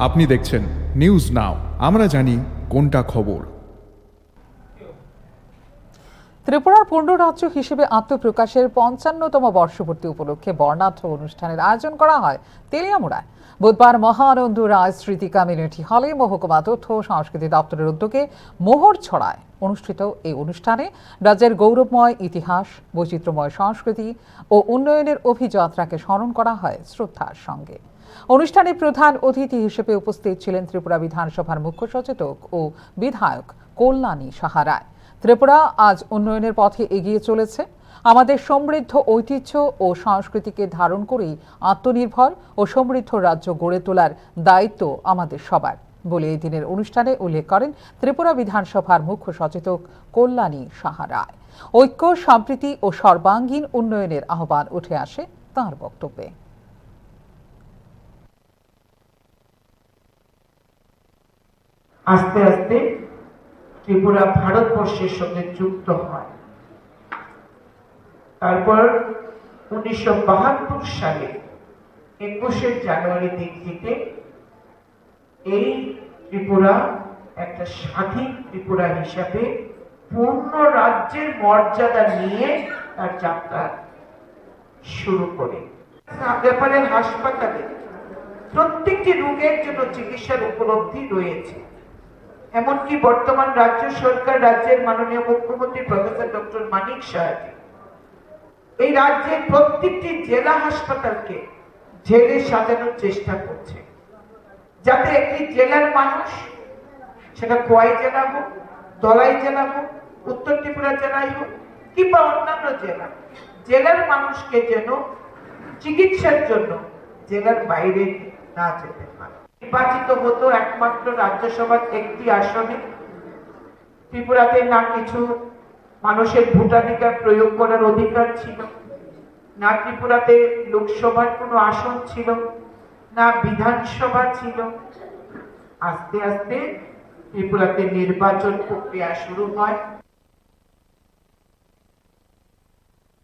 আপনি দেখছেন news now, আমরা জানি কোনটা খবর। ত্রিপুরার পূর্ণ রাজ্য হিসেবে আত্মপ্রকাশের ৫৫তম বর্ষপূর্তি উপলক্ষে বর্ণাঢ্য অনুষ্ঠানের আয়োজন করা হয় তেলিয়ামুড়ায়। বুধবার মহানন্দ রায় স্মৃতি কমিউনিটি হলে মহকুমা তথ্য ও সংস্কৃতি দপ্তরের উদ্যোগে মোহর ছড়ায় অনুষ্ঠিত এই অনুষ্ঠানে রাজ্যের গৌরবময় ইতিহাস, বৈচিত্র্যময় সংস্কৃতি ও উন্নয়নের অভিযাত্রাকে স্মরণ করা হয় শ্রদ্ধার সঙ্গে। অনুষ্ঠানে প্রধান অতিথি হিসেবে উপস্থিত ছিলেন ত্রিপুরা বিধানসভার মুখ্য সচেতক ও বিধায়ক কল্যাণী সাহা রায়। ত্রিপুরা আজ উন্নয়নের পথে এগিয়ে চলেছে। আমাদের সমৃদ্ধ ঐতিহ্য ও সংস্কৃতিকে ধারণ করেই আত্মনির্ভর ও সমৃদ্ধ রাজ্য গড়ে তোলার দায়িত্ব আমাদের সবার বলে এই দিনের অনুষ্ঠানে উল্লেখ করেন ত্রিপুরা বিধানসভার মুখ্য সচেতক কল্যাণী সাহা রায়। ঐক্য, সম্প্রীতি ও সর্বাঙ্গীন উন্নয়নের আহ্বান উঠে আসে তাঁর বক্তব্যে। আস্তে আস্তে ত্রিপুরা ভারতবর্ষের সঙ্গে যুক্ত হয়। তারপর 1972 সালে 21শে জানুয়ারি দিনটিতে এই ত্রিপুরা একটা স্বাধীন ত্রিপুরা হিসাবে পূর্ণ রাজ্যের মর্যাদা নিয়ে তার যাত্রা শুরু করে। ব্যাপারে হাসপাতালে প্রত্যেকটি রোগের জন্য চিকিৎসার উপলব্ধি রয়েছে। এমনকি বর্তমান রাজ্য সরকার, রাজ্যের মাননীয় মুখ্যমন্ত্রী প্রফেসর ডক্টর মানিক সাহাজি এই রাজ্যের প্রত্যেকটি জেলা হাসপাতালকে জেলে সাজানোর চেষ্টা করছে, যাতে একটি জেলার মানুষ, সেটা খোয়াই জেলা হোক, ধলাই জেলা হোক, উত্তর ত্রিপুরা জেলায় হোক কিংবা অন্যান্য জেলার মানুষকে যেন চিকিৎসার জন্য জেলার বাইরে না যেতে পারে। নির্বাচিত হতো একমাত্র রাজ্যসভার একটি আসনে। ত্রিপুরাতে না কিছু মানুষের ভোটাধিকার প্রয়োগ করার অধিকার ছিল, না ত্রিপুরাতে লোকসভার কোনো আসন ছিল, না বিধানসভা ছিল। আস্তে আস্তে ত্রিপুরাতে নির্বাচন প্রক্রিয়া শুরু হয়।